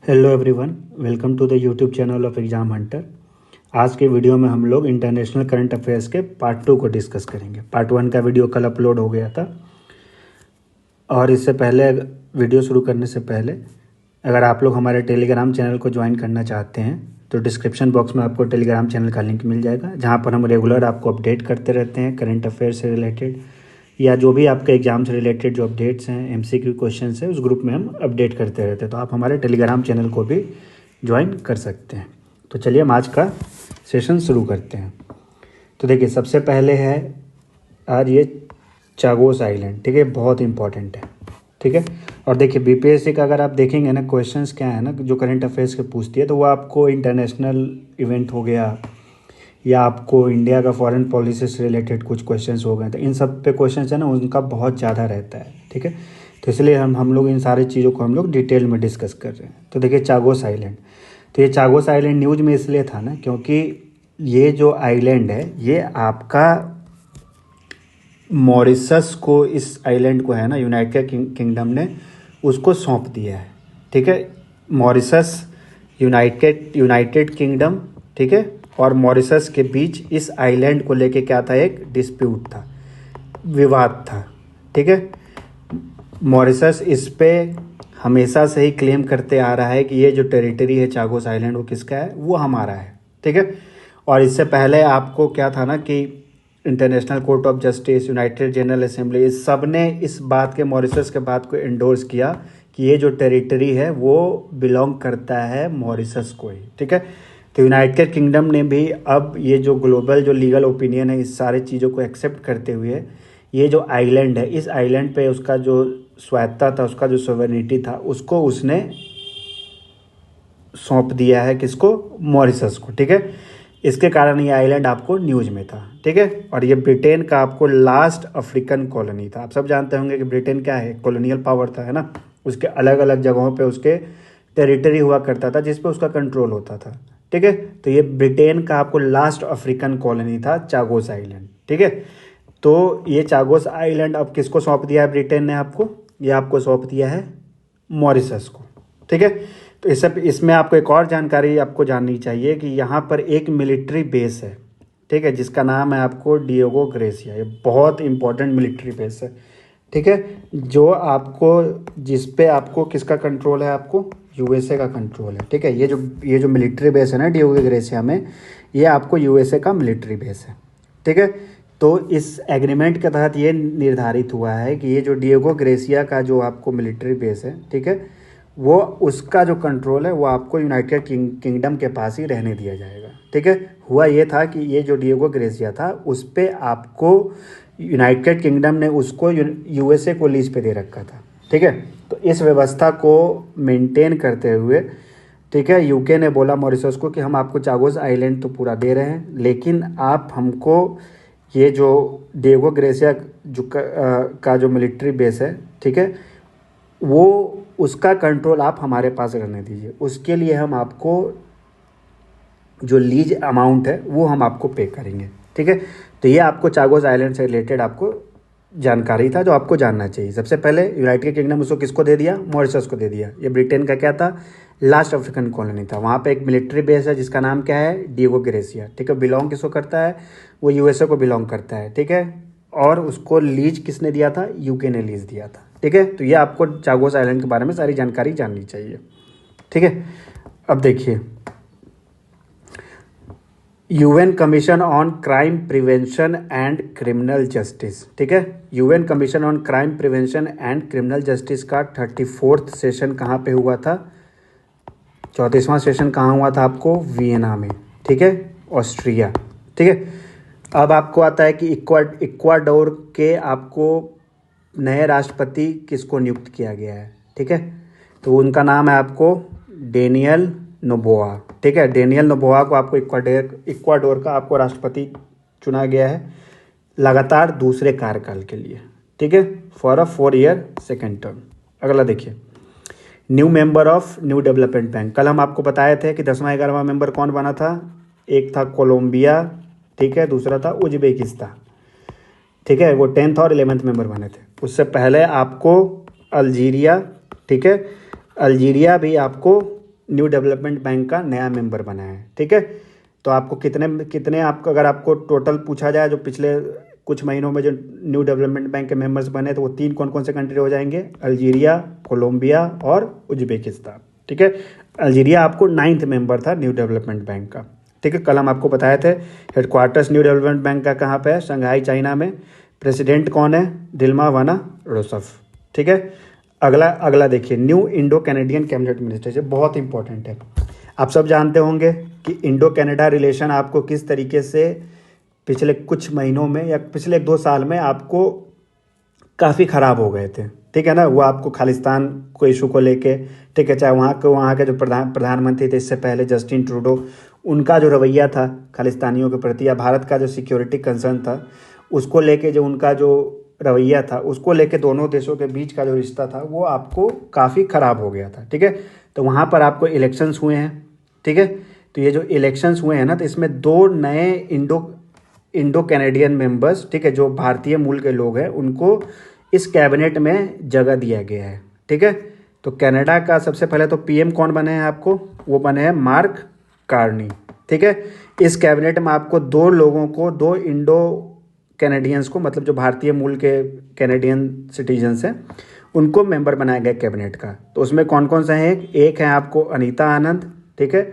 Hello everyone, welcome to the YouTube channel of exam hunter. आज के video में हम लोग इंटरनेशनल करंट अफेयर्स के पार्ट 2 को डिस्कस करेंगे। पार्ट 1 का वीडियो कल अपलोड हो गया था। और इससे पहले वीडियो शुरू करने से पहले अगर आप लोग हमारे टेलीग्राम चैनल को ज्वाइन करना चाहते हैं तो डिस्क्रिप्शन बॉक्स में आपको टेलीग्राम चैनल का लिंक मिल जाएगा, जहाँ पर हम रेगुलर आपको अपडेट करते रहते हैं करंट अफेयर से रिलेटेड या जो भी आपके एग्ज़ाम से रिलेटेड जो अपडेट्स हैं, एमसीक्यू क्वेश्चन है, उस ग्रुप में हम अपडेट करते रहते हैं। तो आप हमारे टेलीग्राम चैनल को भी ज्वाइन कर सकते हैं। तो चलिए हम आज का सेशन शुरू करते हैं। तो देखिए, सबसे पहले है आज ये चागोस आइलैंड, ठीक है, बहुत इंपॉर्टेंट है, ठीक है। और देखिए बीपीएससी का अगर आप देखेंगे ना, क्वेश्चंस क्या है ना, जो करंट अफेयर्स के पूछती है, तो वो आपको इंटरनेशनल इवेंट हो गया या आपको इंडिया का फॉरेन पॉलिसी से रिलेटेड कुछ क्वेश्चंस हो गए, तो इन सब पे क्वेश्चंस है ना, उनका बहुत ज़्यादा रहता है, ठीक है। तो इसलिए हम लोग इन सारी चीज़ों को हम लोग डिटेल में डिस्कस कर रहे हैं। तो देखिए चागोस आइलैंड, तो ये चागोस आइलैंड न्यूज़ में इसलिए था ना क्योंकि ये जो आइलैंड है ये आपका मॉरिशस को, इस आइलैंड को है ना यूनाइटेड किंगडम ने उसको सौंप दिया है, ठीक है। मॉरिशस यूनाइटेड किंगडम, ठीक है, और मॉरिशस के बीच इस आइलैंड को लेके क्या था, एक डिस्प्यूट था, विवाद था, ठीक है। मॉरिशस इस पे हमेशा से ही क्लेम करते आ रहा है कि ये जो टेरिटरी है चागोस आइलैंड, वो किसका है, वो हमारा है, ठीक है। और इससे पहले आपको क्या था ना कि international court of justice, United general assembly, इस सब ने इस बात के, मॉरिशस के बात को एंडोर्स किया कि ये जो टेरिटरी है वो बिलोंग करता है मॉरिशस को ही, ठीक है। तो यूनाइटेड किंगडम ने भी अब ये जो ग्लोबल जो लीगल ओपिनियन है, इस सारी चीज़ों को एक्सेप्ट करते हुए ये जो आइलैंड है, इस आइलैंड पे उसका जो स्वायत्ता था, उसका जो सॉवरेनिटी था, उसको उसने सौंप दिया है, किसको, मॉरिशस को, ठीक है। इसके कारण ये आइलैंड आपको न्यूज़ में था, ठीक है। और ये ब्रिटेन का आपको लास्ट अफ्रीकन कॉलोनी था। आप सब जानते होंगे कि ब्रिटेन क्या है, कॉलोनियल पावर था, है ना। उसके अलग अलग जगहों पे उसके टेरिटरी हुआ करता था जिस पे उसका कंट्रोल होता था, ठीक है। तो ये ब्रिटेन का आपको लास्ट अफ्रीकन कॉलोनी था चागोस आइलैंड, ठीक है। तो ये चागोस आइलैंड अब किसको सौंप दिया है ब्रिटेन ने आपको, ये आपको सौंप दिया है मॉरिशस को, ठीक है। तो इसमें आपको एक और जानकारी आपको जाननी चाहिए कि यहाँ पर एक मिलिट्री बेस है, ठीक है, जिसका नाम है आपको डिएगो ग्रेसिया। ये बहुत इंपॉर्टेंट मिलिट्री बेस है, ठीक है, जो आपको, जिस पे आपको किसका कंट्रोल है, आपको यूएसए का कंट्रोल है, ठीक है। ये जो मिलिट्री बेस है ना डिएगो ग्रेसिया में, ये आपको यूएसए का मिलिट्री बेस है, ठीक है। तो इस एग्रीमेंट के तहत ये निर्धारित हुआ है कि ये जो डिएगो ग्रेसिया का जो आपको मिलिट्री बेस है, ठीक है, वो उसका जो कंट्रोल है वो आपको यूनाइटेड किंगडम के पास ही रहने दिया जाएगा, ठीक है। हुआ ये था कि ये जो डिएगो ग्रेसिया था उस पे आपको यूनाइटेड किंगडम ने उसको यूएसए को लीज पे दे रखा था, ठीक है। तो इस व्यवस्था को मेंटेन करते हुए, ठीक है, यूके ने बोला मॉरिशस को कि हम आपको चागोस आइलैंड तो पूरा दे रहे हैं, लेकिन आप हमको ये जो डिएगो ग्रेसिया का जो मिलिट्री बेस है, ठीक है, वो उसका कंट्रोल आप हमारे पास रहने दीजिए। उसके लिए हम आपको जो लीज अमाउंट है वो हम आपको पे करेंगे, ठीक है। तो ये आपको चागोस आइलैंड से रिलेटेड आपको जानकारी था जो आपको जानना चाहिए। सबसे पहले यूनाइटेड किंगडम उसको किसको दे दिया, मॉरिशस को दे दिया। ये ब्रिटेन का क्या था, लास्ट अफ्रीकन कॉलोनी था। वहाँ पे एक मिलिट्री बेस है जिसका नाम क्या है, डिएगो ग्रेसिया, ठीक है। बिलोंग किसको करता है, वो यूएसए को बिलोंग करता है, ठीक है। और उसको लीज किसने दिया था, यूके ने लीज दिया था, ठीक है। तो ये आपको चागोस आइलैंड के बारे में सारी जानकारी जाननी चाहिए, ठीक है। अब देखिए, UN commission on crime prevention and criminal justice, ठीक है। UN commission on crime prevention and criminal justice का 34th सेशन कहाँ पे हुआ था, 34वां सेशन कहाँ हुआ था, आपको वियना में, ठीक है, ऑस्ट्रिया, ठीक है। अब आपको आता है कि इक्वाडोर के आपको नए राष्ट्रपति किसको नियुक्त किया गया है, ठीक है। तो उनका नाम है आपको डेनियल नोबोआ, ठीक है। डेनियल नोबोआ को आपको इक्वाडोर का आपको राष्ट्रपति चुना गया है लगातार दूसरे कार्यकाल के लिए, ठीक है, for a 4-year second term. अगला देखिए, new member of new development bank. कल हम आपको बताए थे कि 10वां 11वां मेंबर कौन बना था, एक था कोलंबिया, ठीक है, दूसरा था उज्बेकिस्तान, ठीक है, वो 10th और 11th मेंबर बने थे। उससे पहले आपको अल्जीरिया, ठीक है, अल्जीरिया भी आपको न्यू डेवलपमेंट बैंक का नया मेंबर बना है, ठीक है। तो आपको कितने कितने आपको, अगर आपको टोटल पूछा जाए जो पिछले कुछ महीनों में जो न्यू डेवलपमेंट बैंक के मेंबर्स बने, तो वो 3 कौन कौन से कंट्री हो जाएंगे? अल्जीरिया, कोलंबिया और उज्बेकिस्तान, ठीक है। अल्जीरिया आपको 9th मेंबर था न्यू डेवलपमेंट बैंक का, ठीक है। कल हम आपको बताए थे हेडक्वार्टर्स न्यू डेवलपमेंट बैंक का कहाँ पे है? शंघाई, चाइना में। प्रेसिडेंट कौन है? दिल्मा वाना रोसफ, ठीक है। अगला अगला देखिए, new Indo Canadian cabinet minister, ये बहुत इंपॉर्टेंट है। आप सब जानते होंगे कि इंडो कनाडा रिलेशन आपको किस तरीके से पिछले कुछ महीनों में या पिछले 2 साल में आपको काफ़ी ख़राब हो गए थे, ठीक है ना। वो आपको खालिस्तान को इशू को लेके, ठीक है, चाहे वहाँ के जो प्रधानमंत्री थे इससे पहले जस्टिन ट्रूडो, उनका जो रवैया था खालिस्तानियों के प्रति, या भारत का जो सिक्योरिटी कंसर्न था उसको लेके, जो उनका जो रवैया था उसको लेके दोनों देशों के बीच का जो रिश्ता था वो आपको काफ़ी ख़राब हो गया था, ठीक है। तो वहाँ पर आपको इलेक्शंस हुए हैं, ठीक है। तो ये जो इलेक्शंस हुए हैं ना, तो इसमें 2 नए इंडो कैनेडियन मेंबर्स, ठीक है, जो भारतीय मूल के लोग हैं, उनको इस कैबिनेट में जगह दिया गया है, ठीक है। तो कनाडा का सबसे पहले तो पीएम कौन बने हैं आपको? वो बने हैं मार्क कार्नी, ठीक है। इस कैबिनेट में आपको 2 लोगों को, 2 इंडो कैनेडियंस को, मतलब जो भारतीय मूल के कैनेडियन सिटीजन्स हैं, उनको मेंबर बनाया गया कैबिनेट का। तो उसमें कौन कौन सा है? एक है आपको अनीता आनंद, ठीक है।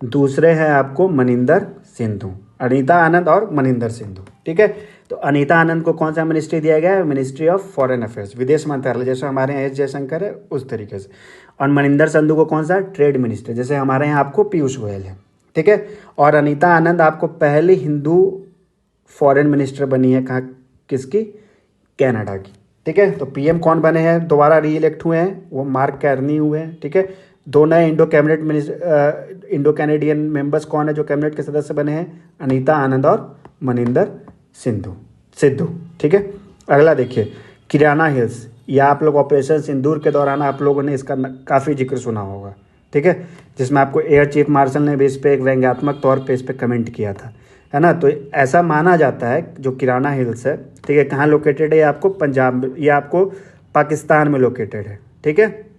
दूसरे हैं आपको मनिंदर सिंधु, अनीता आनंद और मनिंदर सिंधु, ठीक है। तो अनीता आनंद को कौन सा मिनिस्ट्री दिया गया है? मिनिस्ट्री ऑफ फॉरेन अफेयर्स, विदेश मंत्रालय, जैसे हमारे यहाँ एस जयशंकर है उस तरीके से। और मनिंदर सिंधु को कौन सा? ट्रेड मिनिस्टर, जैसे हमारे यहाँ आपको पीयूष गोयल है, ठीक है। और अनीता आनंद आपको पहली हिंदू फॉरेन मिनिस्टर बनी है, कहाँ, किसकी? कनाडा की, ठीक है। तो पीएम कौन बने हैं, दोबारा री इलेक्ट हुए हैं? वो मार्क कार्नी हुए हैं, ठीक है। 2 नए इंडो कैनेडियन मेंबर्स कौन है जो कैबिनेट के सदस्य बने हैं? अनीता आनंद और मनिंदर सिद्धू, ठीक है। अगला देखिए, किराना हिल्स, या आप लोग ऑपरेशन सिंदूर के दौरान आप लोगों ने इसका काफ़ी जिक्र सुना होगा, ठीक है, जिसमें आपको एयर चीफ मार्शल ने भी इस पर एक व्यंग्यात्मक तौर पे इस पर कमेंट किया था, है ना। तो ऐसा माना जाता है जो किराना हिल्स है, ठीक है, कहाँ लोकेटेड है? ये आपको पंजाब में, ये आपको पाकिस्तान में लोकेटेड है, ठीक है।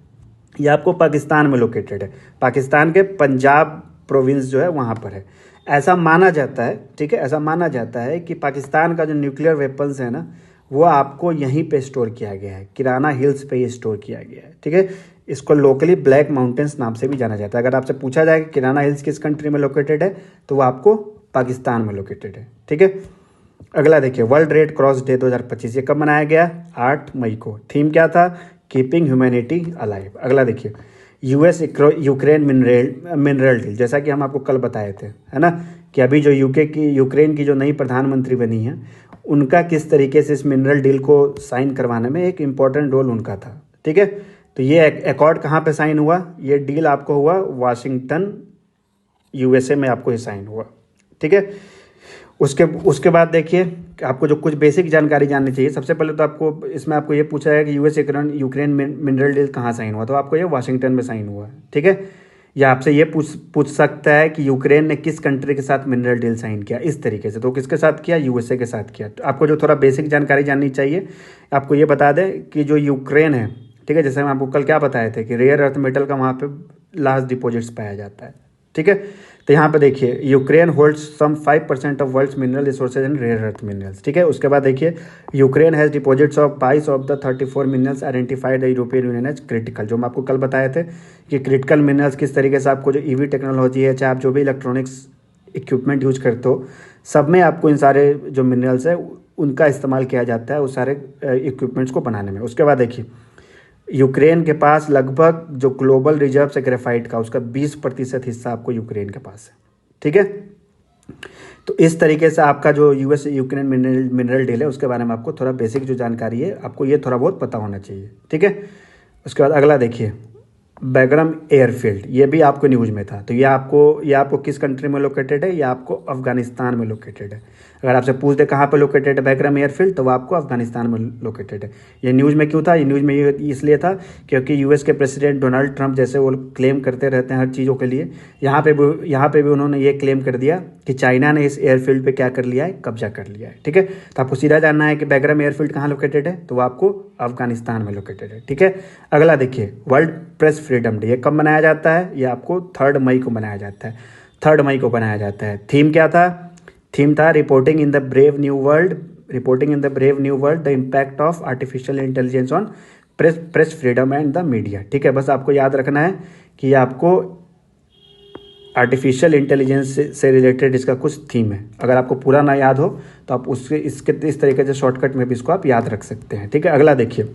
ये आपको पाकिस्तान में लोकेटेड है, पाकिस्तान के पंजाब प्रोविंस जो है वहाँ पर है। ऐसा माना जाता है, ठीक है, ऐसा माना जाता है कि पाकिस्तान का जो न्यूक्लियर वेपन्स है ना, वो आपको यहीं पे स्टोर किया गया है, किराना हिल्स पे ही स्टोर किया गया है, ठीक है। इसको लोकली ब्लैक माउंटेन्स नाम से भी जाना जाता है। अगर आपसे पूछा जाए कि किराना हिल्स किस कंट्री में लोकेटेड है, तो वो आपको पाकिस्तान में लोकेटेड है, ठीक है। अगला देखिए, वर्ल्ड रेड क्रॉस डे 2025, ये कब मनाया गया? 8 मई को। थीम क्या था? Keeping humanity alive. अगला देखिए, यूएस यूक्रेन मिनरल डील, जैसा कि हम आपको कल बताए थे, है ना, कि अभी जो यूक्रेन की जो नई प्रधानमंत्री बनी है, उनका किस तरीके से इस मिनरल डील को साइन करवाने में एक इम्पॉर्टेंट रोल उनका था, ठीक है। तो ये अकॉर्ड कहाँ पे साइन हुआ? ये डील आपको हुआ वाशिंगटन, यूएसए में आपको ये साइन हुआ, ठीक है। उसके बाद देखिए, आपको जो कुछ बेसिक जानकारी जाननी चाहिए। सबसे पहले तो आपको इसमें आपको ये पूछा है कि यूएस यूक्रेन मिनरल डील कहाँ साइन हुआ, तो आपको ये वाशिंगटन में साइन हुआ है, ठीक है। या आपसे ये पूछ सकता है कि यूक्रेन ने किस कंट्री के साथ मिनरल डील साइन किया, इस तरीके से, तो किसके साथ किया? यूएसए के साथ किया। तो आपको जो थोड़ा बेसिक जानकारी जाननी चाहिए, आपको ये बता दें कि जो यूक्रेन है, ठीक है, जैसे हम आपको कल क्या बताए थे कि रेयर अर्थ मेटल का वहाँ पे लार्ज डिपॉजिट्स पाया जाता है, ठीक है। तो यहाँ पे देखिए, Ukraine holds some 5% of world's mineral resources and rare earth minerals, ठीक है। उसके बाद देखिए, Ukraine has deposits of 22 of the 34 minerals identified the European Union as critical, जो हम आपको कल बताए थे कि क्रिटिकल मिनरल्स किस तरीके से आपको जो ईवी टेक्नोलॉजी है, चाहे आप जो भी इलेक्ट्रॉनिक्स इक्विपमेंट यूज करते हो, सब में आपको इन सारे जो मिनरल्स है उनका इस्तेमाल किया जाता है उस सारे इक्विपमेंट्स को बनाने में। उसके बाद देखिए, यूक्रेन के पास लगभग जो ग्लोबल रिजर्व है ग्रेफाइट का, उसका 20% हिस्सा आपको यूक्रेन के पास है, ठीक है। तो इस तरीके से आपका जो यूएस यूक्रेन मिनरल डील है उसके बारे में आपको थोड़ा बेसिक जो जानकारी है आपको ये थोड़ा बहुत पता होना चाहिए, ठीक है। उसके बाद अगला देखिए, बैग्राम एयरफील्ड, ये भी आपको न्यूज़ में था। तो ये आपको किस कंट्री में लोकेटेड है? ये आपको अफगानिस्तान में लोकेटेड है। अगर आपसे पूछ दे कहाँ पे लोकेटेड है बैग्राम एयरफील्ड, तो वो आपको अफगानिस्तान में लोकेटेड है। ये न्यूज़ में क्यों था? ये न्यूज़ में ये इसलिए था क्योंकि यूएस के प्रेसिडेंट डोनाल्ड ट्रंप जैसे वो क्लेम करते रहते हैं हर चीज़ों के लिए, यहाँ पे भी उन्होंने ये क्लेम कर दिया कि चाइना ने इस एयरफील्ड पर क्या कर लिया है? कब्जा कर लिया है, ठीक है। तो आपको सीधा जानना है कि बैग्राम एयरफील्ड कहाँ लोकेटेड है, तो वो आपको अफगानिस्तान में लोकेटेड है, ठीक है। अगला देखिए, वर्ल्ड प्रेस फ्रीडम डे। ये कब मनाया जाता है? ये आपको 3 मई को मनाया जाता है। 3 मई को मनाया जाता है। थीम क्या था? थीम था reporting in the brave new world, the impact of artificial intelligence on press freedom and the media. ठीक है, बस आपको याद रखना है कि ये आपको आर्टिफिशियल इंटेलिजेंस से रिलेटेड इसका कुछ थीम है। अगर आपको पूरा ना याद हो तो आप उसके इस तरीके से शॉर्टकट में भी इसको आप याद रख सकते हैं। ठीक है, अगला देखिए,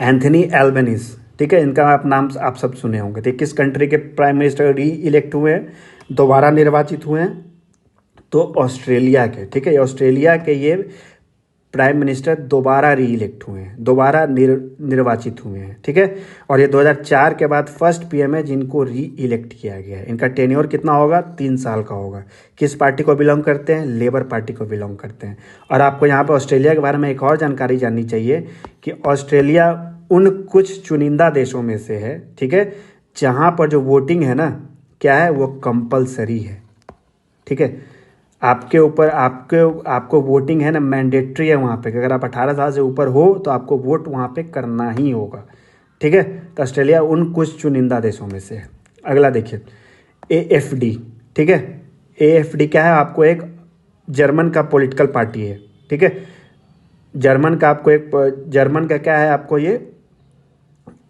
एंथनी एल्बनीज। ठीक है, इनका आप नाम आप सब सुने होंगे। ठीक, किस कंट्री के प्राइम मिनिस्टर री इलेक्ट हुए हैं, दोबारा निर्वाचित हुए हैं? तो ऑस्ट्रेलिया के। ठीक है, ऑस्ट्रेलिया के ये प्राइम मिनिस्टर दोबारा री इलेक्ट हुए हैं, दोबारा निर्वाचित हुए हैं। ठीक है, और ये 2004 के बाद फर्स्ट पीएम है जिनको री इलेक्ट किया गया है। इनका टेन्योर कितना होगा? 3 साल का होगा। किस पार्टी को बिलोंग करते हैं? लेबर पार्टी को बिलोंग करते हैं। और आपको यहाँ पर ऑस्ट्रेलिया के बारे में एक और जानकारी जाननी चाहिए कि ऑस्ट्रेलिया उन कुछ चुनिंदा देशों में से है, ठीक है, जहाँ पर जो वोटिंग है ना, क्या है, वो कंपलसरी है। ठीक है, आपके ऊपर आपको वोटिंग है ना, मैंडेटरी है वहाँ पे। अगर आप 18 साल से ऊपर हो तो आपको वोट वहाँ पे करना ही होगा। ठीक है, तो ऑस्ट्रेलिया उन कुछ चुनिंदा देशों में से है। अगला देखिए, AFD। ठीक है, AFD क्या है? आपको एक जर्मन का पॉलिटिकल पार्टी है। ठीक है, जर्मन का क्या है? आपको ये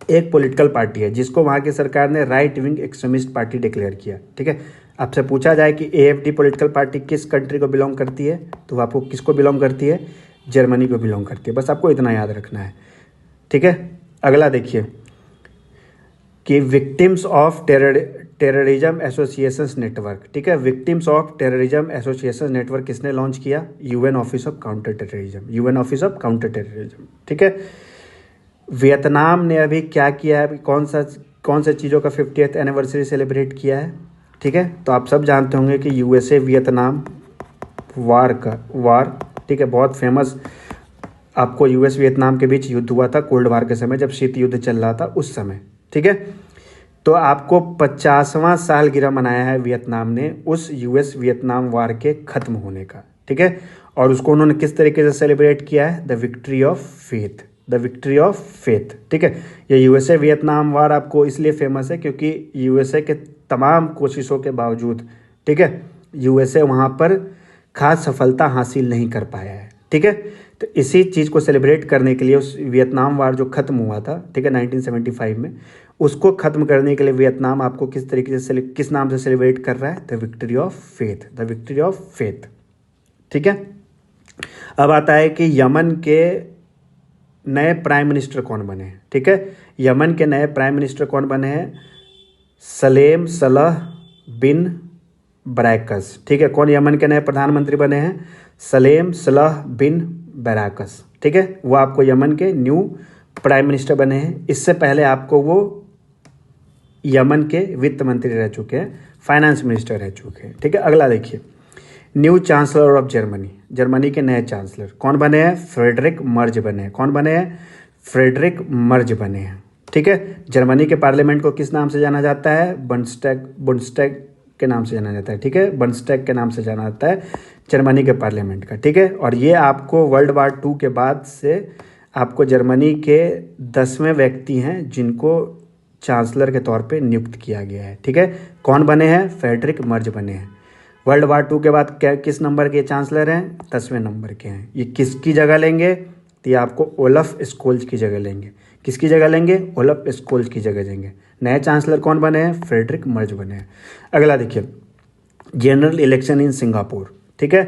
एक पॉलिटिकल पार्टी है जिसको वहाँ की सरकार ने right wing extremist party declare किया। ठीक है, आपसे पूछा जाए कि AFD पॉलिटिकल पार्टी किस कंट्री को बिलोंग करती है, तो आपको किसको बिलोंग करती है? जर्मनी को बिलोंग करती है। बस आपको इतना याद रखना है। ठीक है, अगला देखिए कि victims of terrorism associations network. ठीक है, victims of terrorism association network किसने लॉन्च किया? UN office of counter terrorism. ठीक है, वियतनाम ने अभी क्या किया है? कौन सा चीज़ों का 50th एनिवर्सरी सेलिब्रेट किया है? ठीक है, तो आप सब जानते होंगे कि USA वियतनाम वार। ठीक है, बहुत फेमस आपको US वियतनाम के बीच युद्ध हुआ था कोल्ड वार के समय, जब शीत युद्ध चल रहा था उस समय। ठीक है, तो आपको 50वां सालगिरह मनाया है वियतनाम ने उस US वियतनाम वार के ख़त्म होने का। ठीक है, और उसको उन्होंने किस तरीके से सेलिब्रेट किया है? The victory of faith. ठीक है, ये USA वियतनाम वार आपको इसलिए फेमस है क्योंकि USA के तमाम कोशिशों के बावजूद, ठीक है, USA वहाँ पर खास सफलता हासिल नहीं कर पाया है। ठीक है, तो इसी चीज़ को सेलिब्रेट करने के लिए उस वियतनाम वार जो ख़त्म हुआ था, ठीक है, 1975 में, उसको ख़त्म करने के लिए वियतनाम आपको किस तरीके से किस नाम से सेलिब्रेट कर रहा है? The victory of faith. ठीक है, अब आता है कि यमन के नए प्राइम मिनिस्टर कौन बने हैं। ठीक है, यमन के नए प्राइम मिनिस्टर कौन बने हैं? सलेम सलह बिन बरैकस। ठीक है, कौन यमन के नए प्रधानमंत्री बने हैं? सलेम सलह बिन बरैकस। ठीक है, वो आपको यमन के न्यू प्राइम मिनिस्टर बने हैं। इससे पहले आपको वो यमन के वित्त मंत्री रह चुके हैं, फाइनेंस मिनिस्टर रह चुके हैं। ठीक है, अगला देखिए, न्यू चांसलर ऑफ जर्मनी के नए चांसलर कौन बने हैं? फ्रेडरिक मर्ज बने हैं। कौन बने हैं? फ्रेडरिक मर्ज बने हैं। ठीक है, जर्मनी के पार्लियामेंट को किस नाम से जाना जाता है? बुंडस्टैग के नाम से जाना जाता है। ठीक है, बुंडस्टैग के नाम से जाना जाता है जर्मनी के पार्लियामेंट का। ठीक है, और ये आपको वर्ल्ड वार 2 के बाद से आपको जर्मनी के 10वें व्यक्ति हैं जिनको चांसलर के तौर पे नियुक्त किया गया है। ठीक है, कौन बने हैं? फ्रेडरिक मर्ज बने हैं। वर्ल्ड वार 2 के बाद किस नंबर के चांसलर हैं? 10वें नंबर के हैं। ये किसकी जगह लेंगे? तो ये आपको ओलफ स्कोल्ज की जगह लेंगे। किसकी जगह लेंगे? ओलफ स्कोल्ज की जगह लेंगे। नए चांसलर कौन बने हैं? फ्रेडरिक मर्ज बने हैं। अगला देखिए, जनरल इलेक्शन इन सिंगापुर। ठीक है,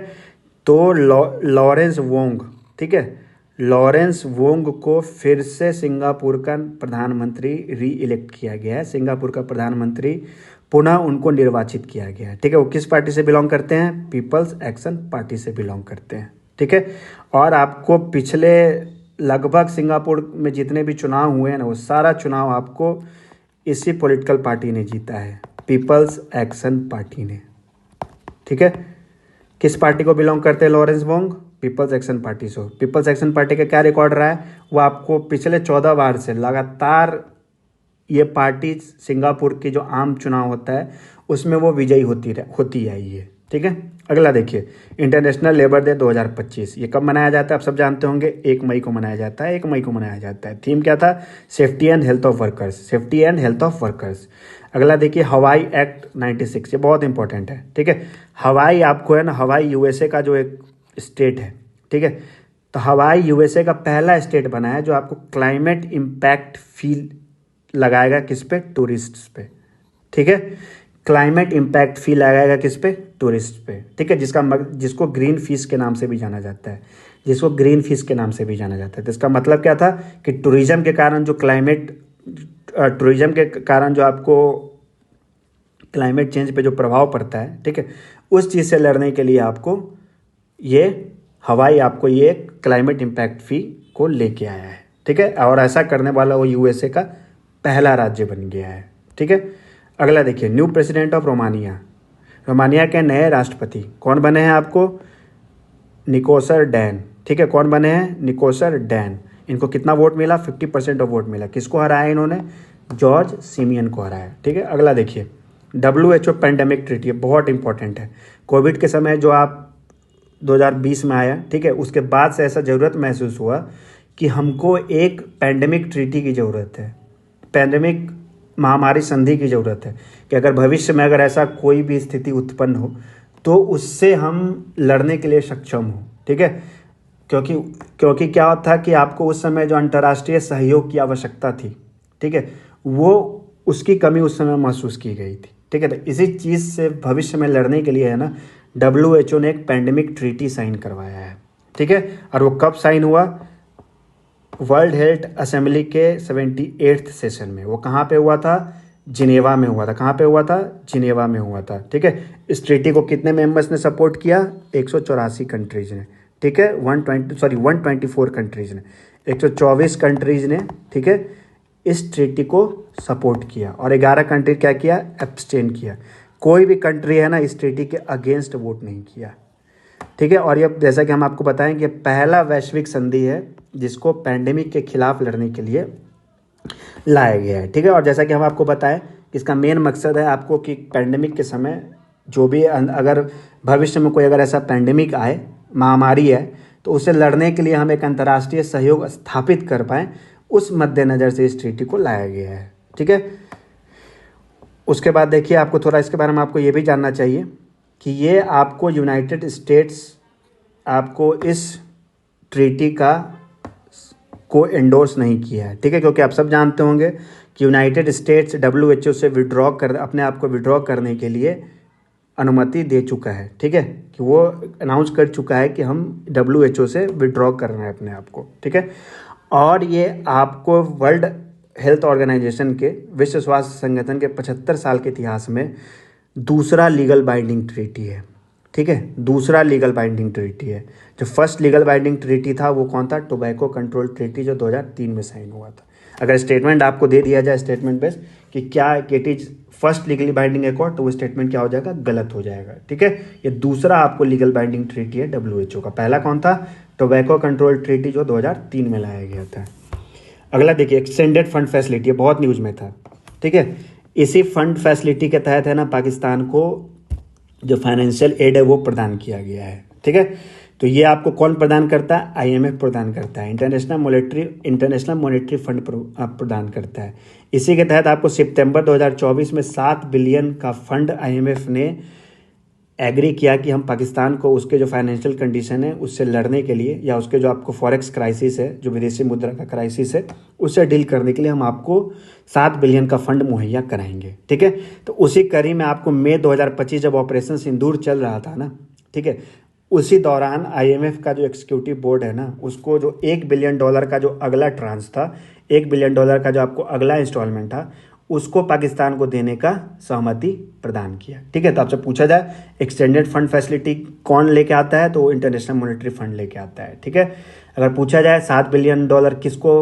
तो लॉरेंस वोंग, ठीक है, लॉरेंस वोंग को फिर से सिंगापुर का प्रधानमंत्री री इलेक्ट किया गया है। सिंगापुर का प्रधानमंत्री पुनः उनको निर्वाचित किया गया है। ठीक है, वो किस पार्टी से बिलोंग करते हैं? पीपल्स एक्शन पार्टी से बिलोंग करते हैं। ठीक है, और आपको पिछले लगभग सिंगापुर में जितने भी चुनाव हुए हैं ना, वो सारा चुनाव आपको इसी पॉलिटिकल पार्टी ने जीता है, पीपल्स एक्शन पार्टी ने। ठीक है, किस पार्टी को बिलोंग करते हैं Lawrence Wong? People's Action Party से। पीपल्स एक्शन पार्टी का क्या रिकॉर्ड रहा है? वो आपको पिछले 14 बार से लगातार ये पार्टी सिंगापुर की जो आम चुनाव होता है उसमें वो विजयी होती आई है। ठीक है। अगला देखिए, इंटरनेशनल लेबर डे 2025, ये कब मनाया जाता है आप सब जानते होंगे, 1 मई को मनाया जाता है, 1 मई को मनाया जाता है। थीम क्या था, safety and health of workers, safety and health of workers. अगला देखिए, हवाई एक्ट 96, ये बहुत इंपॉर्टेंट है, ठीक है। हवाई आपको है ना, हवाई यूएसए का जो एक स्टेट है, ठीक है। तो हवाई यूएसए का पहला स्टेट बना है जो आपको क्लाइमेट इम्पैक्ट फी लगाएगा किस पे, टूरिस्ट पे, ठीक है। क्लाइमेट इम्पैक्ट फी लगाएगा किस पे, टूरिस्ट पे, ठीक है। जिसको ग्रीन फीस के नाम से भी जाना जाता है, जिसको ग्रीन फीस के नाम से भी जाना जाता है। तो इसका मतलब क्या था कि टूरिज्म के कारण जो टूरिज्म के कारण जो आपको क्लाइमेट चेंज पे जो प्रभाव पड़ता है, ठीक है, उस चीज़ से लड़ने के लिए आपको ये हवाई आपको ये क्लाइमेट इम्पैक्ट फ़ी को लेके आया है, ठीक है। और ऐसा करने वाला वो यूएसए का पहला राज्य बन गया है, ठीक है। अगला देखिए, new president of Romania, Romania के नए राष्ट्रपति कौन बने हैं आपको, निकोसर डैन, ठीक है। कौन बने हैं, निकोसर डैन। इनको कितना वोट मिला, 50% ऑफ वोट मिला। किसको हराया इन्होंने, जॉर्ज सिमियन को हराया, ठीक है। अगला देखिए, WHO पैंडेमिक ट्रीटी, बहुत इंपॉर्टेंट है। कोविड के समय जो आप 2020 में आया, ठीक है, उसके बाद से ऐसा ज़रूरत महसूस हुआ कि हमको एक पैंडेमिक ट्रीटी की ज़रूरत है, पैंडेमिक महामारी संधि की ज़रूरत है, कि अगर भविष्य में अगर ऐसा कोई भी स्थिति उत्पन्न हो तो उससे हम लड़ने के लिए सक्षम हो, ठीक है। क्योंकि क्या था कि आपको उस समय जो अंतर्राष्ट्रीय सहयोग की आवश्यकता थी, ठीक है, वो उसकी कमी उस समय महसूस की गई थी, ठीक है। तो इसी चीज़ से भविष्य में लड़ने के लिए है ना, WHO ने एक पैंडेमिक ट्रीटी साइन करवाया है, ठीक है। और वो कब साइन हुआ, वर्ल्ड हेल्थ असेंबली के 78th सेशन में। वो कहाँ पे हुआ था, जिनेवा में हुआ था। कहाँ पे हुआ था, जिनेवा में हुआ था, ठीक है। इस ट्रीटी को कितने मेंबर्स ने सपोर्ट किया, 184 कंट्रीज ने, ठीक है। 124 कंट्रीज ने, 124 कंट्रीज ने, ठीक है, इस ट्रीटी को सपोर्ट किया। और 11 कंट्री क्या किया, एब्सटेन किया। कोई भी कंट्री है ना इस ट्रीटी के अगेंस्ट वोट नहीं किया, ठीक है। और ये जैसा कि हम आपको बताएं कि पहला वैश्विक संधि है जिसको पैंडेमिक के खिलाफ लड़ने के लिए लाया गया है, ठीक है। और जैसा कि हम आपको बताएं कि इसका मेन मकसद है आपको कि पैंडेमिक के समय जो भी अगर भविष्य में कोई अगर ऐसा पैंडेमिक आए, महामारी है, तो उससे लड़ने के लिए हम एक अंतर्राष्ट्रीय सहयोग स्थापित कर पाएँ, उस मद्देनज़र से इस ट्रीटी को लाया गया है, ठीक है। उसके बाद देखिए, आपको थोड़ा इसके बारे में आपको ये भी जानना चाहिए कि ये आपको यूनाइटेड स्टेट्स आपको इस ट्रीटी को एंडोर्स नहीं किया है, ठीक है। क्योंकि आप सब जानते होंगे कि यूनाइटेड स्टेट्स WHO से अपने आप को विड्रॉ करने के लिए अनुमति दे चुका है, ठीक है, कि वो अनाउंस कर चुका है कि हम WHO से विड्रॉ कर रहे हैं अपने आप को, ठीक है। और ये आपको वर्ल्ड हेल्थ ऑर्गेनाइजेशन के, विश्व स्वास्थ्य संगठन के 75 साल के इतिहास में दूसरा लीगल बाइंडिंग ट्रीटी है, ठीक है, दूसरा लीगल बाइंडिंग ट्रीटी है। जो फर्स्ट लीगल बाइंडिंग ट्रीटी था वो कौन था, टोबैको कंट्रोल ट्रीटी, जो 2003 में साइन हुआ था। अगर स्टेटमेंट आपको दे दिया जाए स्टेटमेंट बेस कि क्या it is first legally binding accord, तो वो स्टेटमेंट क्या हो जाएगा, गलत हो जाएगा, ठीक है। ये दूसरा आपको लीगल बाइंडिंग ट्रीटी है WHO का। पहला कौन था, टोबैको कंट्रोल ट्रीटी, जो 2003 में लाया गया था। अगला देखिए, एक्सटेंडेड फंड फैसिलिटी, बहुत न्यूज़ में था, ठीक है। इसी फंड फैसिलिटी के तहत है ना पाकिस्तान को जो फाइनेंशियल एड है वो प्रदान किया गया है, ठीक है। तो ये आपको कौन प्रदान करता है, IMF प्रदान करता है, इंटरनेशनल मॉनेटरी फंड प्रदान करता है। इसी के तहत आपको सितंबर 2024 में 7 बिलियन का फंड IMF ने एग्री किया कि हम पाकिस्तान को उसके जो फाइनेंशियल कंडीशन है उससे लड़ने के लिए, या उसके जो आपको फॉरेक्स क्राइसिस है, जो विदेशी मुद्रा का क्राइसिस है, उससे डील करने के लिए हम आपको 7 बिलियन का फंड मुहैया कराएंगे, ठीक है। तो उसी कड़ी में आपको मई 2025 जब ऑपरेशन सिंदूर चल रहा था ना, ठीक है, उसी दौरान IMF का जो एग्जीक्यूटिव बोर्ड है ना, उसको जो $1 बिलियन का जो अगला ट्रांस था, $1 बिलियन का जो आपको अगला इंस्टॉलमेंट था, उसको पाकिस्तान को देने का सहमति प्रदान किया, ठीक है। तो आपसे पूछा जाए एक्सटेंडेड फंड फैसिलिटी कौन लेके आता है, तो इंटरनेशनल मॉनेटरी फंड लेके आता है, ठीक है। अगर पूछा जाए $7 बिलियन किसको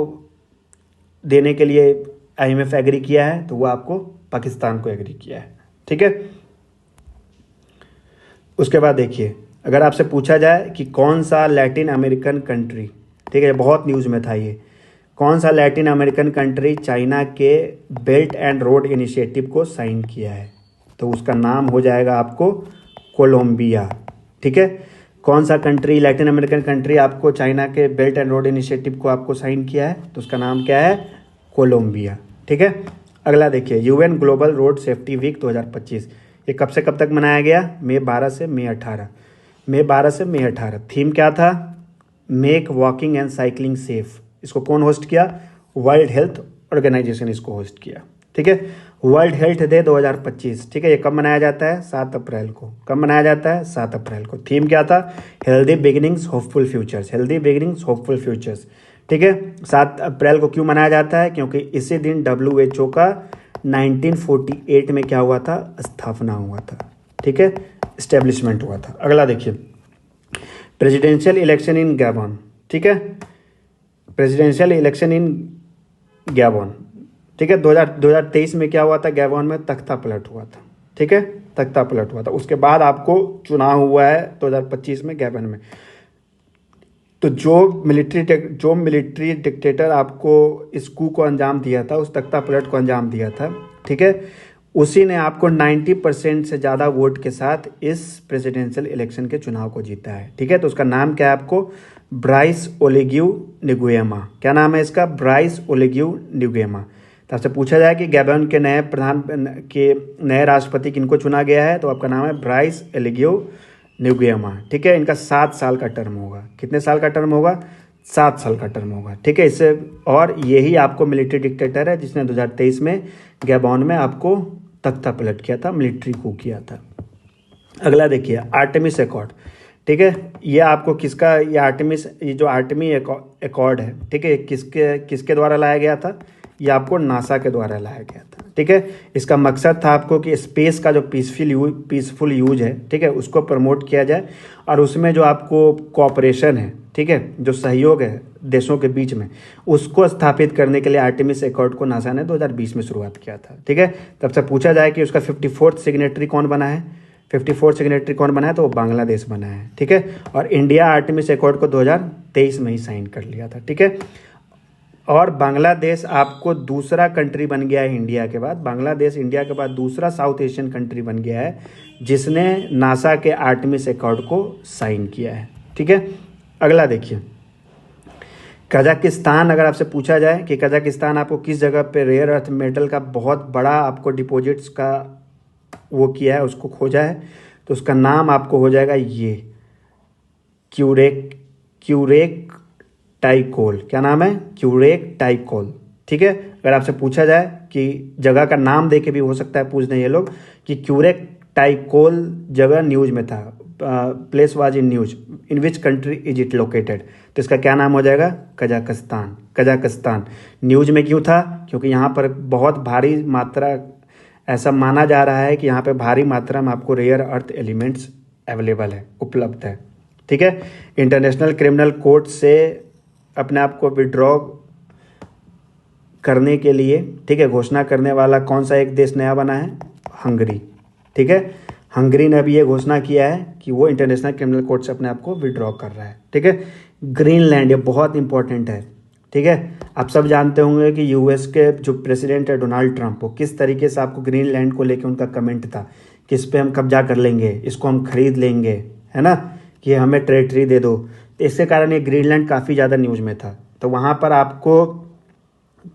देने के लिए IMF एग्री किया है, तो वो आपको पाकिस्तान को एग्री किया है, ठीक है। उसके बाद देखिए, अगर आपसे पूछा जाए कि कौन सा लैटिन अमेरिकन कंट्री, ठीक है, बहुत न्यूज़ में था ये, कौन सा लैटिन अमेरिकन कंट्री चाइना के बेल्ट एंड रोड इनिशिएटिव को साइन किया है, तो उसका नाम हो जाएगा आपको कोलंबिया। ठीक है, कौन सा कंट्री, लैटिन अमेरिकन कंट्री आपको चाइना के बेल्ट एंड रोड इनिशिएटिव को आपको साइन किया है, तो उसका नाम क्या है, कोलंबिया। ठीक है, अगला देखिए, UN global road safety week 2025, ये कब से कब तक मनाया गया, मई 12 से मई 18, मई 12 से मई 18। थीम क्या था, make walking and cycling safe. इसको कौन होस्ट किया, वर्ल्ड हेल्थ ऑर्गेनाइजेशन इसको होस्ट किया। ठीक है, वर्ल्ड हेल्थ डे 2025। ठीक है, ये कब मनाया जाता है, 7 अप्रैल को। कब मनाया जाता है, 7 अप्रैल को। थीम क्या था, healthy beginnings hopeful futures, healthy beginnings hopeful futures. ठीक है, 7 अप्रैल को क्यों मनाया जाता है, क्योंकि इसी दिन WHO का 1948 में क्या हुआ था, स्थापना हुआ था। ठीक है, इस्टेब्लिशमेंट हुआ था। अगला देखिए, प्रेसिडेंशियल इलेक्शन इन गैबन। ठीक है, प्रेसिडेंशियल इलेक्शन इन गैबन। ठीक है, 2023 में क्या हुआ था, गैबन में तख्ता पलट हुआ था। ठीक है, तख्ता पलट हुआ था। उसके बाद आपको चुनाव हुआ है 2025 में गैबन में। तो जो मिलिट्री डिक्टेटर आपको इस कू को अंजाम दिया था, उस तख्ता पलट को अंजाम दिया था, ठीक है, उसी ने आपको 90% से ज़्यादा वोट के साथ इस प्रेसिडेंशियल इलेक्शन के चुनाव को जीता है। ठीक है, तो उसका नाम क्या है, आपको ब्राइस ओलिग्यू निगुएमा। क्या नाम है इसका, ब्राइस ओलिग्यू निगुएमा। तो आपसे पूछा जाए कि गैबन के नए राष्ट्रपति किनको चुना गया है, तो आपका नाम है ब्राइस ओलिग्यू निगुएमा। ठीक है, इनका 7 साल का टर्म होगा। कितने साल का टर्म होगा, 7 साल का टर्म होगा। ठीक है, इससे और यही आपको मिलिट्री डिक्टेटर है जिसने 2023 में गैबन में आपको तख्ता पलट किया था, मिलिट्री कू किया था। अगला देखिए, आर्टेमिस अकॉर्ड। ठीक है, ये आपको किसका, ये आर्टेमिस, ये जो आर्टेमी अकॉर्ड है, ठीक है, किसके द्वारा लाया गया था, ये आपको नासा के द्वारा लाया गया था। ठीक है, इसका मकसद था आपको कि स्पेस का जो पीसफुल यूज है, ठीक है, उसको प्रमोट किया जाए, और उसमें जो आपको कोऑपरेशन है, ठीक है, जो सहयोग है देशों के बीच में, उसको स्थापित करने के लिए आर्टेमिस अकॉर्ड को नासा ने 2020 में शुरुआत किया था। ठीक है, तब से पूछा जाए कि उसका 54th सिग्नेटरी कौन बना है, 54th सिग्नेटरी कौन बना है, तो वो बांग्लादेश बना है। ठीक है, और इंडिया आर्टेमिस अकॉर्ड को 2023 में ही साइन कर लिया था। ठीक है, और बांग्लादेश आपको दूसरा कंट्री बन गया है इंडिया के बाद, बांग्लादेश इंडिया के बाद दूसरा साउथ एशियन कंट्री बन गया है जिसने नासा के आर्टेमिस अकॉर्ड को साइन किया है। ठीक है, अगला देखिए, कजाकिस्तान। अगर आपसे पूछा जाए कि कजाकिस्तान आपको किस जगह पे रेयर अर्थ मेटल का बहुत बड़ा आपको डिपॉजिट्स का वो किया है, उसको खोजा है, तो उसका नाम आपको हो जाएगा ये क्यूरेक टाइकोल। क्या नाम है, क्यूरेक टाइकोल। ठीक है, अगर आपसे पूछा जाए कि जगह का नाम दे के भी हो सकता है पूछ दें ये लोग कि क्यूरेक टाइकोल जगह न्यूज में था, place was in news, in which country is it located, तो इसका क्या नाम हो जाएगा, कजाकिस्तान। कजाकिस्तान न्यूज में क्यों था, क्योंकि यहाँ पर बहुत भारी मात्रा, ऐसा माना जा रहा है कि यहाँ पे भारी मात्रा में आपको रेयर अर्थ एलिमेंट्स अवेलेबल है, उपलब्ध है। ठीक है, इंटरनेशनल क्रिमिनल कोर्ट से अपने आप को विड्रॉ करने के लिए, ठीक है, घोषणा करने वाला कौन सा एक देश नया बना है, हंगरी। ठीक है, हंगरी ने अभी ये घोषणा किया है कि वो इंटरनेशनल क्रिमिनल कोर्ट से अपने आप को विड्रॉ कर रहा है। ठीक है, ग्रीनलैंड, ये बहुत इंपॉर्टेंट है। ठीक है, आप सब जानते होंगे कि यूएस के जो प्रेसिडेंट है डोनाल्ड ट्रंप, वो किस तरीके से आपको ग्रीनलैंड को लेकर उनका कमेंट था कि इस पर हम कब्जा कर लेंगे, इसको हम खरीद लेंगे, है ना, कि हमें टेरिटरी दे दो। तो इसके कारण ये ग्रीनलैंड काफ़ी ज़्यादा न्यूज़ में था। तो वहाँ पर आपको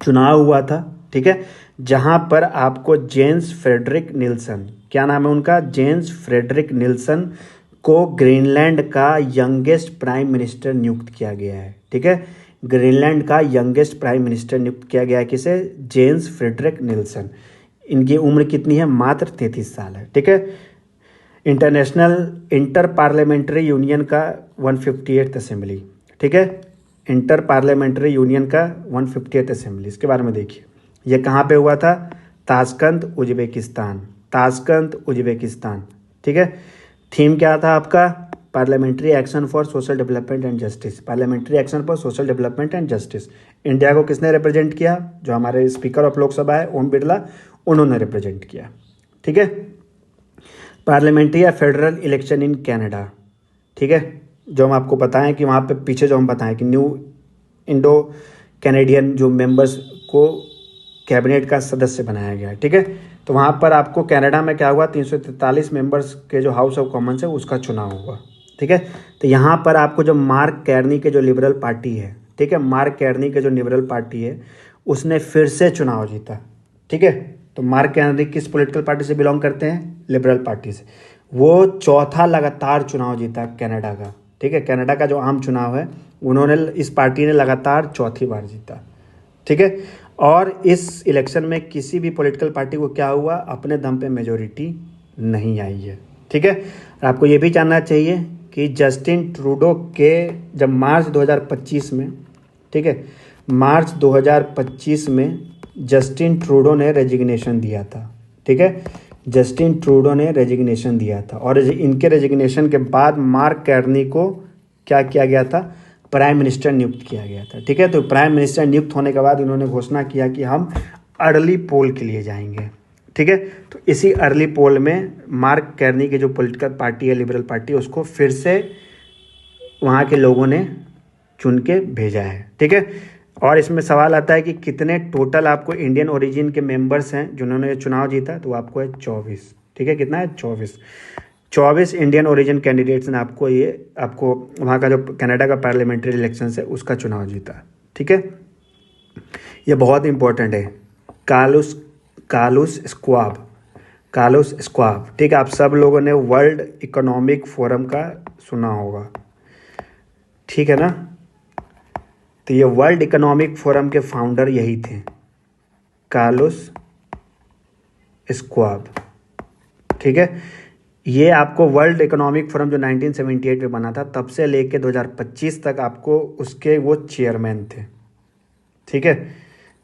चुनाव हुआ था, ठीक है, जहाँ पर आपको जेम्स फ्रेडरिक निल्सन, क्या नाम है उनका, जेम्स फ्रेडरिक निल्सन को ग्रीनलैंड का यंगेस्ट प्राइम मिनिस्टर नियुक्त किया गया है। ठीक है, ग्रीनलैंड का यंगेस्ट प्राइम मिनिस्टर नियुक्त किया गया है, किसे, जेम्स फ्रेडरिक निल्सन। इनकी उम्र कितनी है, मात्र 33 साल है। ठीक है, इंटर पार्लियामेंट्री यूनियन का 158th असेंबली। ठीक है, इंटर पार्लियामेंट्री यूनियन का 158th असेंबली, इसके बारे में देखिए, ये कहाँ पे हुआ था, ताशकंद उज्बेकिस्तान, ताशकंद उज्बेकिस्तान। ठीक है, थीम क्या था आपका, parliamentary action for social development and justice, parliamentary action for social development and justice. India को किसने रिप्रेजेंट किया, जो हमारे स्पीकर ऑफ लोकसभा है ओम बिरला, उन्होंने रिप्रेजेंट किया। ठीक है, पार्लियामेंट्री या फेडरल इलेक्शन इन कनाडा। ठीक है, जो हम आपको बताएं कि वहाँ पे पीछे जो हम बताएं कि न्यू इंडो कैनेडियन जो मेंबर्स को कैबिनेट का सदस्य बनाया गया है, ठीक है। तो वहाँ पर आपको कनाडा में क्या हुआ, 343 मेंबर्स के जो हाउस ऑफ कॉमन्स है उसका चुनाव हुआ, ठीक है। तो यहाँ पर आपको जो मार्क कैर्नी के जो लिबरल पार्टी है, ठीक है, मार्क कैर्नी के जो लिबरल पार्टी है उसने फिर से चुनाव जीता, ठीक है। तो मार्क कैर्नी किस पॉलिटिकल पार्टी से बिलोंग करते हैं, लिबरल पार्टी से। वो चौथा लगातार चुनाव जीता कनाडा का, ठीक है। कनाडा का जो आम चुनाव है उन्होंने, इस पार्टी ने लगातार चौथी बार जीता, ठीक है। और इस इलेक्शन में किसी भी पॉलिटिकल पार्टी को क्या हुआ, अपने दम पे मेजोरिटी नहीं आई है, ठीक है। और आपको ये भी जानना चाहिए कि जस्टिन ट्रूडो के जब मार्च 2025 में, ठीक है, मार्च 2025 में जस्टिन ट्रूडो ने रेजिग्नेशन दिया था, ठीक है। जस्टिन ट्रूडो ने रेजिग्नेशन दिया था और इनके रेजिग्नेशन के बाद मार्क कैर्नी को क्या किया गया था, प्राइम मिनिस्टर नियुक्त किया गया था, ठीक है। तो प्राइम मिनिस्टर नियुक्त होने के बाद इन्होंने घोषणा किया कि हम अर्ली पोल के लिए जाएंगे, ठीक है। तो इसी अर्ली पोल में मार्क कैर्नी की जो पॉलिटिकल पार्टी है, लिबरल पार्टी, उसको फिर से वहाँ के लोगों ने चुन के भेजा है, ठीक है। और इसमें सवाल आता है कि कितने टोटल आपको इंडियन ओरिजिन के मेंबर्स हैं जिन्होंने ये चुनाव जीता, तो आपको है 24, ठीक है। कितना है, 24 इंडियन ओरिजिन कैंडिडेट्स ने आपको वहाँ का जो कनाडा का पार्लियामेंट्री इलेक्शन है उसका चुनाव जीता, ठीक है। ये बहुत इंपॉर्टेंट है, कालुस स्क्वाब, ठीक है। आप सब लोगों ने वर्ल्ड इकोनॉमिक फोरम का सुना होगा, ठीक है ना। तो ये वर्ल्ड इकोनॉमिक फोरम के फाउंडर यही थे, कालुस स्क्वाब, ठीक है। ये आपको वर्ल्ड इकोनॉमिक फोरम जो 1978 में बना था, तब से लेके 2025 तक आपको उसके वो चेयरमैन थे, ठीक है।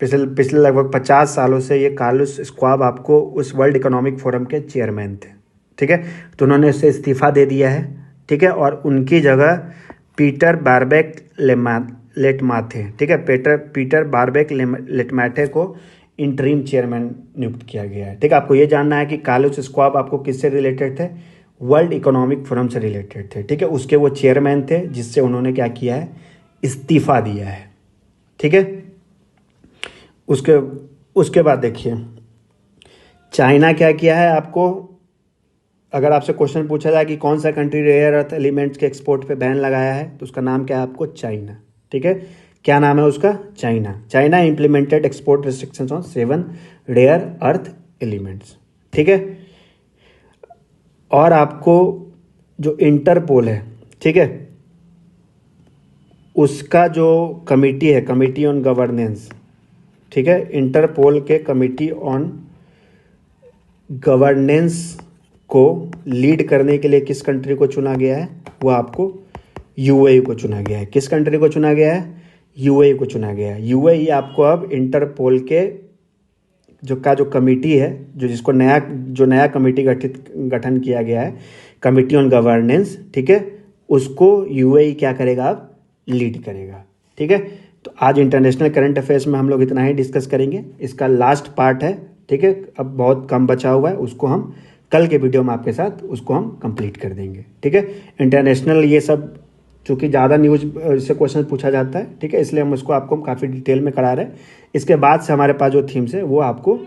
पिछले लगभग 50 सालों से ये कालुस स्क्वाब आपको उस वर्ल्ड इकोनॉमिक फोरम के चेयरमैन थे, ठीक है। तो उन्होंने उससे इस्तीफ़ा दे दिया है, ठीक है। और उनकी जगह पीटर बारबेक लेटमाथे, ठीक है, पीटर बारबेक लेटमाथे को इंटरिम चेयरमैन नियुक्त किया गया है, ठीक है। आपको ये जानना है कि कालुस स्क्वाब आपको किससे रिलेटेड थे, वर्ल्ड इकोनॉमिक फोरम से रिलेटेड थे, ठीक है। उसके वो चेयरमैन थे जिससे उन्होंने क्या किया है, इस्तीफ़ा दिया है, ठीक है। उसके बाद देखिए चाइना क्या किया है। आपको अगर आपसे क्वेश्चन पूछा जाए कि कौन सा कंट्री रेयर अर्थ एलिमेंट्स के एक्सपोर्ट पे बैन लगाया है, तो उसका नाम क्या है आपको, चाइना, ठीक है। क्या नाम है उसका, China implemented export restrictions on 7 rare earth elements, ठीक है। और आपको जो इंटरपोल है, ठीक है, उसका जो कमिटी है, कमिटी ऑन गवर्नेंस, ठीक है, इंटरपोल के कमिटी ऑन गवर्नेंस को लीड करने के लिए किस कंट्री को चुना गया है, वो आपको यूएई को चुना गया है। किस कंट्री को चुना गया है, यूएई को चुना गया है। यूएई आपको अब इंटरपोल के जो कमिटी है, जिसको नया कमिटी गठन किया गया है, कमिटी ऑन गवर्नेंस, ठीक है, उसको यूएई क्या करेगा, अब लीड करेगा, ठीक है। तो आज इंटरनेशनल करंट अफेयर्स में हम लोग इतना ही डिस्कस करेंगे, इसका लास्ट पार्ट है, ठीक है। अब बहुत कम बचा हुआ है, उसको हम कल के वीडियो में आपके साथ उसको हम कंप्लीट कर देंगे, ठीक है। इंटरनेशनल ये सब चूँकि ज़्यादा न्यूज से क्वेश्चन पूछा जाता है, ठीक है, इसलिए हम उसको आपको काफ़ी डिटेल में करा रहे हैं। इसके बाद से हमारे पास जो थीम्स है वो आपको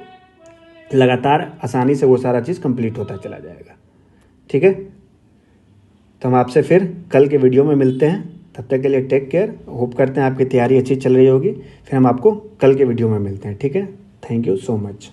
लगातार आसानी से वो सारा चीज़ कंप्लीट होता चला जाएगा, ठीक है। तो हम आपसे फिर कल के वीडियो में मिलते हैं, तब तक के लिए टेक केयर। होप करते हैं आपकी तैयारी अच्छी चल रही होगी। फिर हम आपको कल के वीडियो में मिलते हैं, ठीक है। Thank you so much.